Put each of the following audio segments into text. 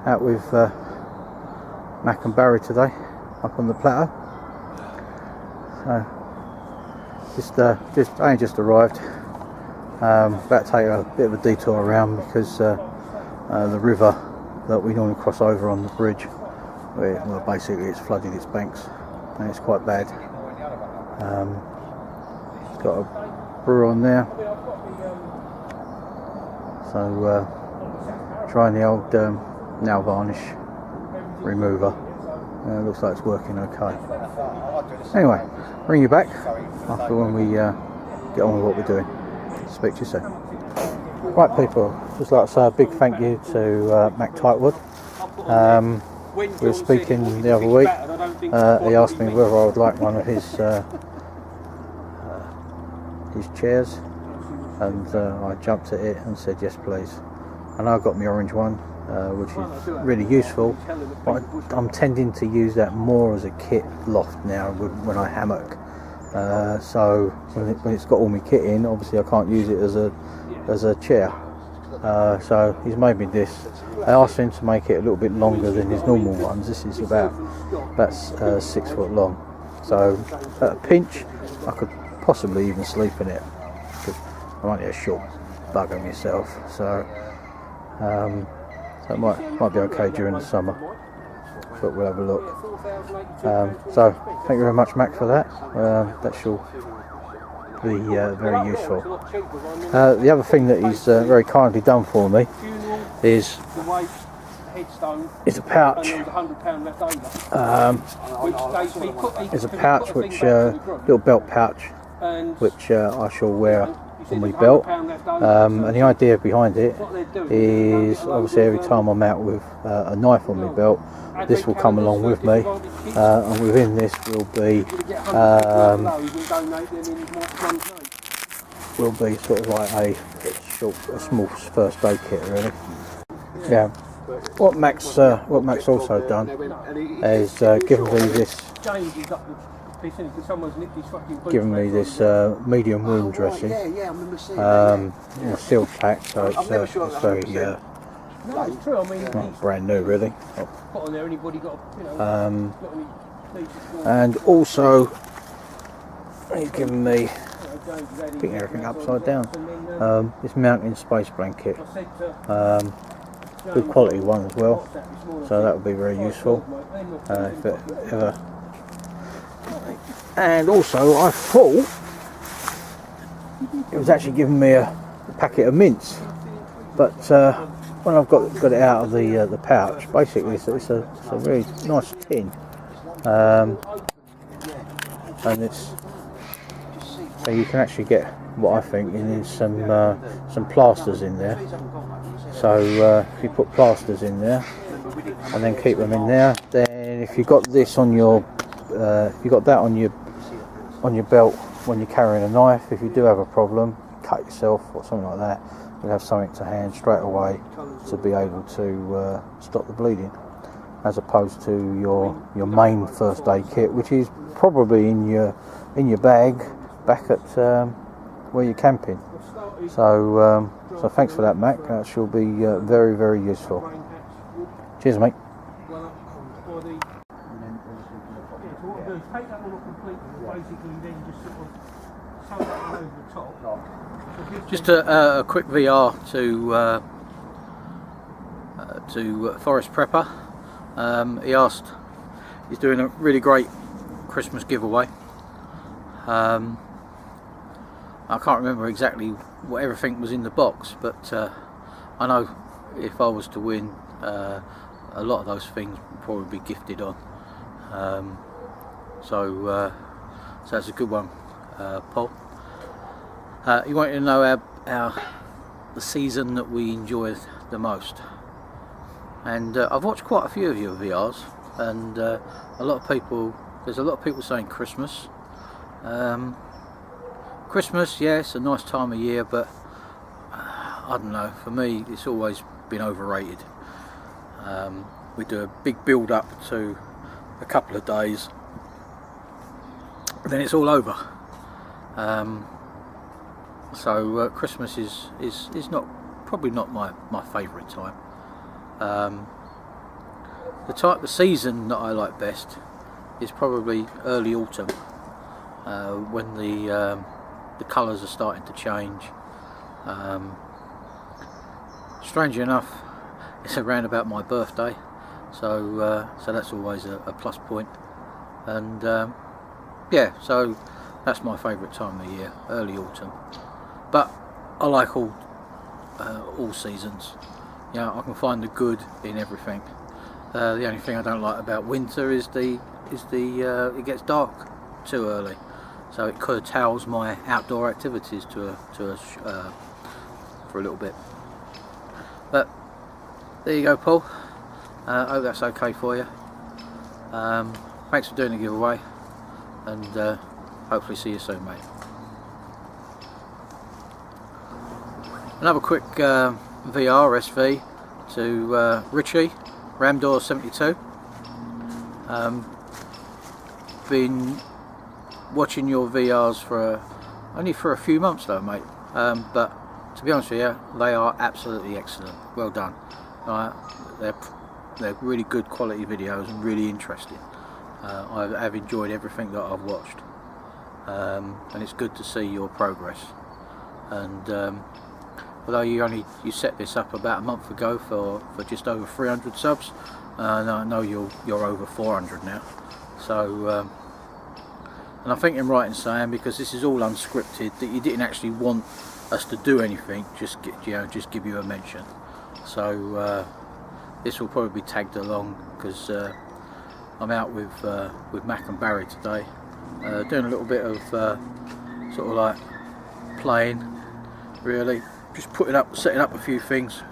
out with Mac and Barry today up on the plateau. So I only just arrived. About to take a bit of a detour around because the river that we normally cross over on the bridge, well, basically it's flooded its banks and it's quite bad. It's got a brew on there, so trying the old nail varnish remover. Looks like it's working okay. Anyway, bring you back after when we get on with what we're doing. Speak to you soon. Right people, just like to say a big thank you to Mac Tightwood. We were speaking the other week. He asked me whether I would like one of his chairs, and I jumped at it and said yes please. And I got my orange one, which is really useful, but I'm tending to use that more as a kit loft now when I hammock. So when it's got all my kit in, obviously I can't use it as a chair. So he's made me this. I asked him to make it a little bit longer than his normal ones. This is about 6 foot long. So at a pinch, I could possibly even sleep in it because I'm only a short bugger myself. So it might be okay during the summer, but we'll have a look. So thank you very much, Mac, for that. That shall be very useful. The other thing that he's very kindly done for me is a pouch. It's a pouch, which little belt pouch, which I shall wear on my belt. And the idea behind it is obviously every time I'm out with a knife on my belt, this will come along with me, and within this will be sort of like a small first aid kit, really. Yeah. What Mac's also done is given me this medium wound dressing, in a sealed pack, so it's very not brand new really. And also he's given me, picking everything upside down, this mountain space blanket, good quality one as well, so that would be very useful if it ever. And also I thought it was actually giving me a packet of mints, but when I've got it out of the pouch, basically it's a very nice tin, and it's so you can actually get what I think is some plasters in there. So if you put plasters in there and then keep them in there, then if you've got this on your if you've got that on your belt when you're carrying a knife, if you do have a problem, cut yourself or something like that, you'll have something to hand straight away to be able to stop the bleeding, as opposed to your main first aid kit, which is probably in your bag back at where you're camping. So thanks for that, Mac. That shall be very, very useful. Cheers, mate. Just a quick VR to Forest Prepper. He's doing a really great Christmas giveaway. I can't remember exactly what everything was in the box, but I know if I was to win, a lot of those things would probably be gifted on. So that's a good one, Paul. You want to know the season that we enjoy the most, and I've watched quite a few of your VRs, and there's a lot of people saying Christmas. Christmas, yes, a nice time of year, but I don't know, for me it's always been overrated. We do a big build up to a couple of days, then it's all over. So Christmas is probably not my favourite time. the season that I like best is probably early autumn, when the colours are starting to change. Strangely enough, it's around about my birthday, so that's always a plus point. And yeah, so that's my favourite time of year, early autumn. But I like all seasons. You know, I can find the good in everything. The only thing I don't like about winter is it gets dark too early, so it curtails my outdoor activities for a little bit. But there you go, Paul. I hope that's okay for you. Thanks for doing the giveaway, and hopefully see you soon, mate. Another quick VR SV to Richie, Ramdor 72. Been watching your VRs only for a few months though, mate. But to be honest with you, they are absolutely excellent. Well done. They're really good quality videos and really interesting. I've enjoyed everything that I've watched, and it's good to see your progress. And although you set this up about a month ago for just over 300 subs, I know you're over 400 now. So and I think I'm right in saying, because this is all unscripted, that you didn't actually want us to do anything, just give you a mention. So this will probably be tagged along, because I'm out with Mac and Barry today, doing a little bit of sort of like playing, really, just setting up a few things,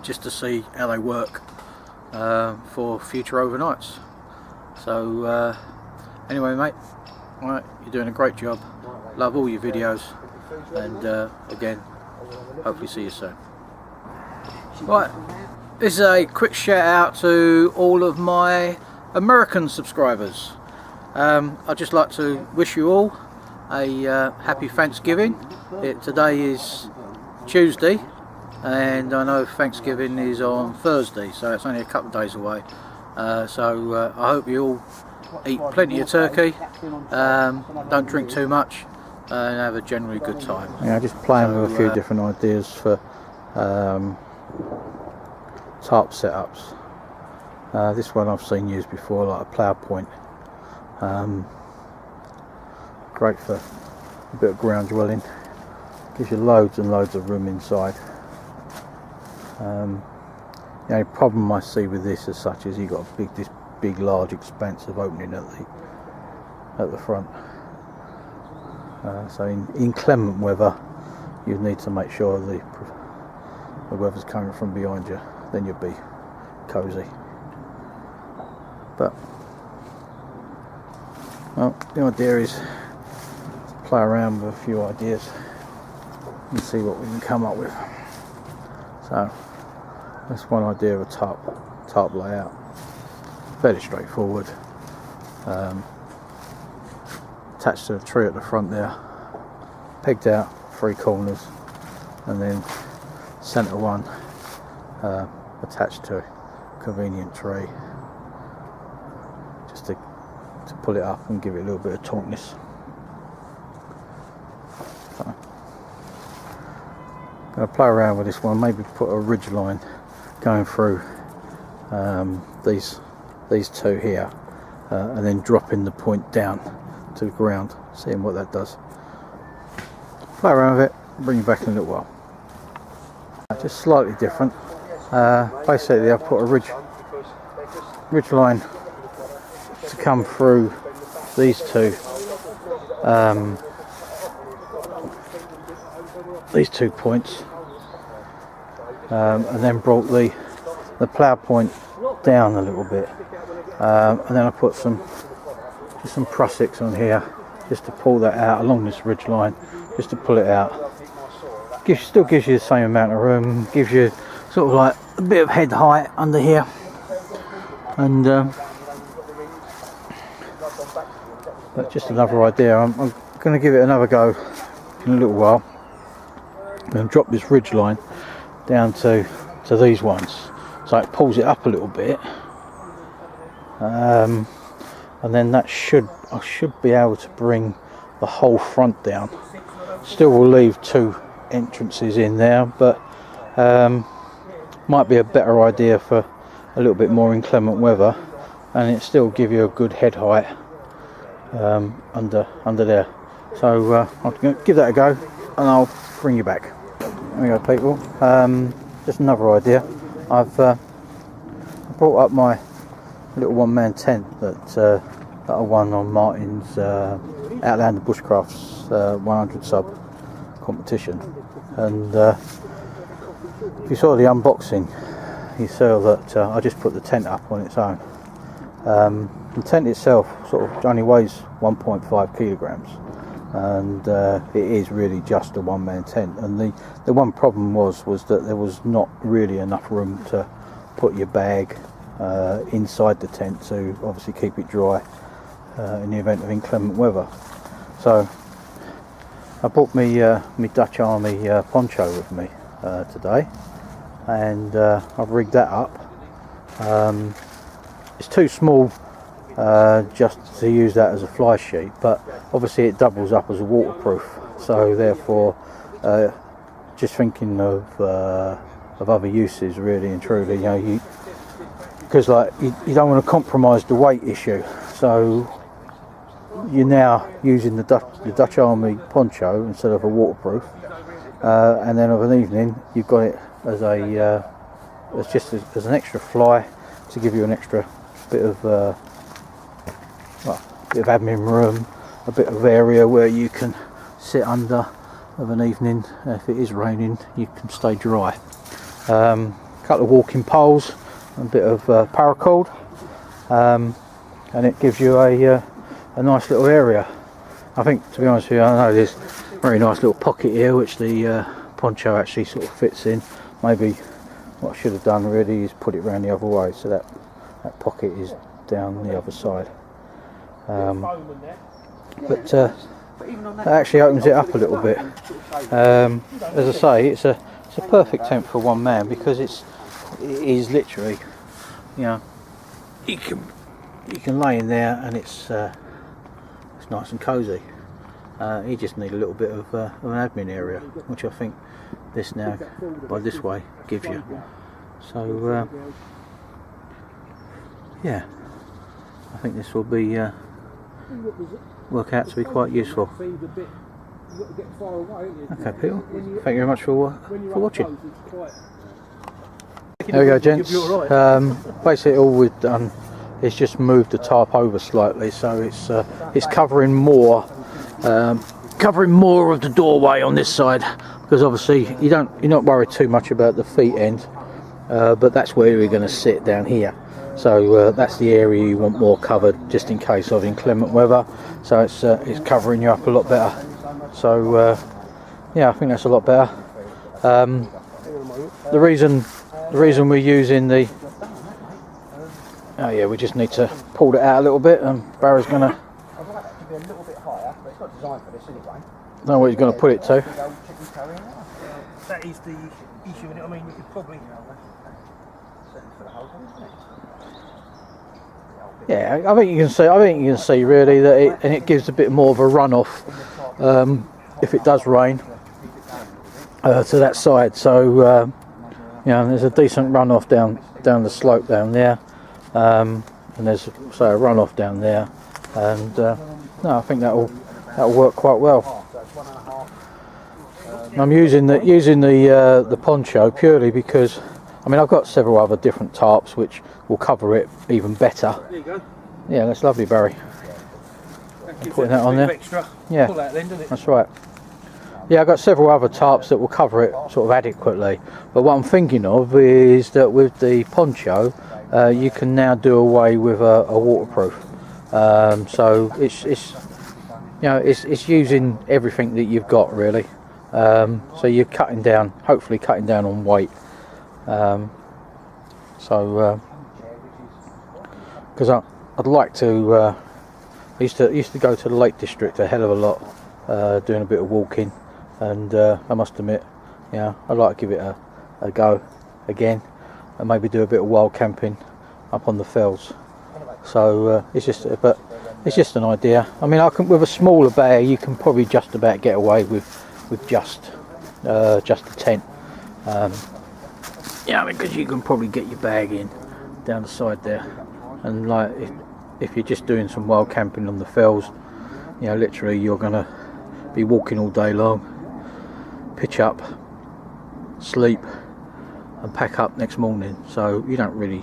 just to see how they work for future overnights. So anyway, mate, alright, you're doing a great job. Love all your videos, and again, hopefully see you soon. Right, this is a quick shout out to all of my American subscribers. I'd just like to wish you all a happy Thanksgiving. Today is Tuesday, and I know Thanksgiving is on Thursday, so it's only a couple of days away. So I hope you all eat plenty of turkey, don't drink too much, and have a generally good time. Yeah, just playing with a few different ideas for tarp setups. This one I've seen used before, like a plough point. Great for a bit of ground dwelling. Gives you loads and loads of room inside. The only problem I see with this as such is you've got this big large expanse of opening at the front. So in inclement weather, you need to make sure the weather's coming from behind you, then you'll be cosy. But well, the idea is to play around with a few ideas and see what we can come up with. So that's one idea of a tarp layout. Fairly straightforward. Attached to the tree at the front there, pegged out 3 corners, and then centre one attached to a convenient tree, just to pull it up and give it a little bit of tautness. So, I'm going to play around with this one, maybe put a ridge line going through these two here, and then dropping the point down to the ground, seeing what that does. Play around with it, bring you back in a little while. Just slightly different. Basically I've put a ridge line to come through these two points, and then brought the plough point down a little bit, and then I put some prussics on here just to pull that out along this ridge line, just to pull it out. Still gives you the same amount of room, gives you sort of like a bit of head height under here, and but just another idea. I'm going to give it another go in a little while. I'm going to drop this ridge line down to these ones, so it pulls it up a little bit, and then that I should be able to bring the whole front down. Still will leave 2 entrances in there, but might be a better idea for a little bit more inclement weather, and it still give you a good head height under there. So I'll give that a go and I'll bring you back. There we go, people. Just another idea. I've brought up my little one-man tent that I won on Martin's Outlander Bushcrafts 100 sub competition, and if you saw the unboxing, you saw that I just put the tent up on its own. The tent itself sort of only weighs 1.5 kilograms, and it is really just a one-man tent. And the one problem was that there was not really enough room to put your bag inside the tent to obviously keep it dry in the event of inclement weather. So I brought me Dutch Army poncho with me today, and I've rigged that up. It's too small just to use that as a fly sheet, but obviously it doubles up as a waterproof, so therefore just thinking of other uses, really and truly, you know, because like you don't want to compromise the weight issue, so you're now using the Dutch Army poncho instead of a waterproof, and then of an evening you've got it as as an extra fly to give you an extra bit of admin room, a bit of area where you can sit under of an evening. If it is raining, you can stay dry. Couple of walking poles, a bit of paracord, and it gives you a nice little area. I think, to be honest with you, I know there's a very nice little pocket here which the poncho actually sort of fits in. Maybe what I should have done really is put it around the other way, so that pocket is down the other side. But that actually opens it up a little bit. As I say, it's a perfect tent for one man, because it is literally, you know, you can lay in there and it's nice and cosy. You just need a little bit of an admin area, which I think this now by this way gives you. So yeah, I think this will be work out to be quite useful. Okay, people, thank you very much for watching. There we go, gents. Basically all we've done is just moved the tarp over slightly, so it's covering more of the doorway on this side, because obviously you're not worried too much about the feet end, but that's where we're going to sit down here. So that's the area you want more covered, just in case of inclement weather. So it's covering you up a lot better. So yeah, I think that's a lot better. The reason we're using the we just need to pull it out a little bit, and Barry's gonna know where he's gonna put it to. That is the issue, I mean, you could probably. Yeah, I think you can see really that it gives a bit more of a runoff if it does rain to that side. So you know, there's a decent runoff down the slope down there, and there's a runoff down there, and no, I think that'll work quite well. I'm using the poncho purely because, I mean, I've got several other different tarps which will cover it even better. There you go. Yeah, that's lovely, Barry. Putting that on there. Extra. Yeah, Pull that then, doesn't it? that's right. Yeah, I've got several other tarps that will cover it sort of adequately. But what I'm thinking of is that with the poncho, you can now do away with a waterproof. So it's you know, it's using everything that you've got really. So you're hopefully cutting down on weight. Because I'd like to. I used to go to the Lake District a hell of a lot, doing a bit of walking, and I must admit, you know, I'd like to give it a go again. and maybe do a bit of wild camping up on the fells. So it's just an idea. I mean, with a smaller bag you can probably just about get away with just a tent. Yeah, because you can probably get your bag in down the side there, and like if you're just doing some wild camping on the fells, you know, literally you're gonna be walking all day long, pitch up, sleep, and pack up next morning. So you don't really,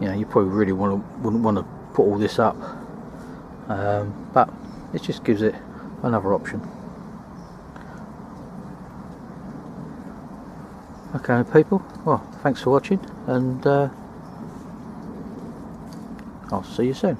you know, you probably really wouldn't want to put all this up, but it just gives it another option. Okay people, well, thanks for watching, and I'll see you soon.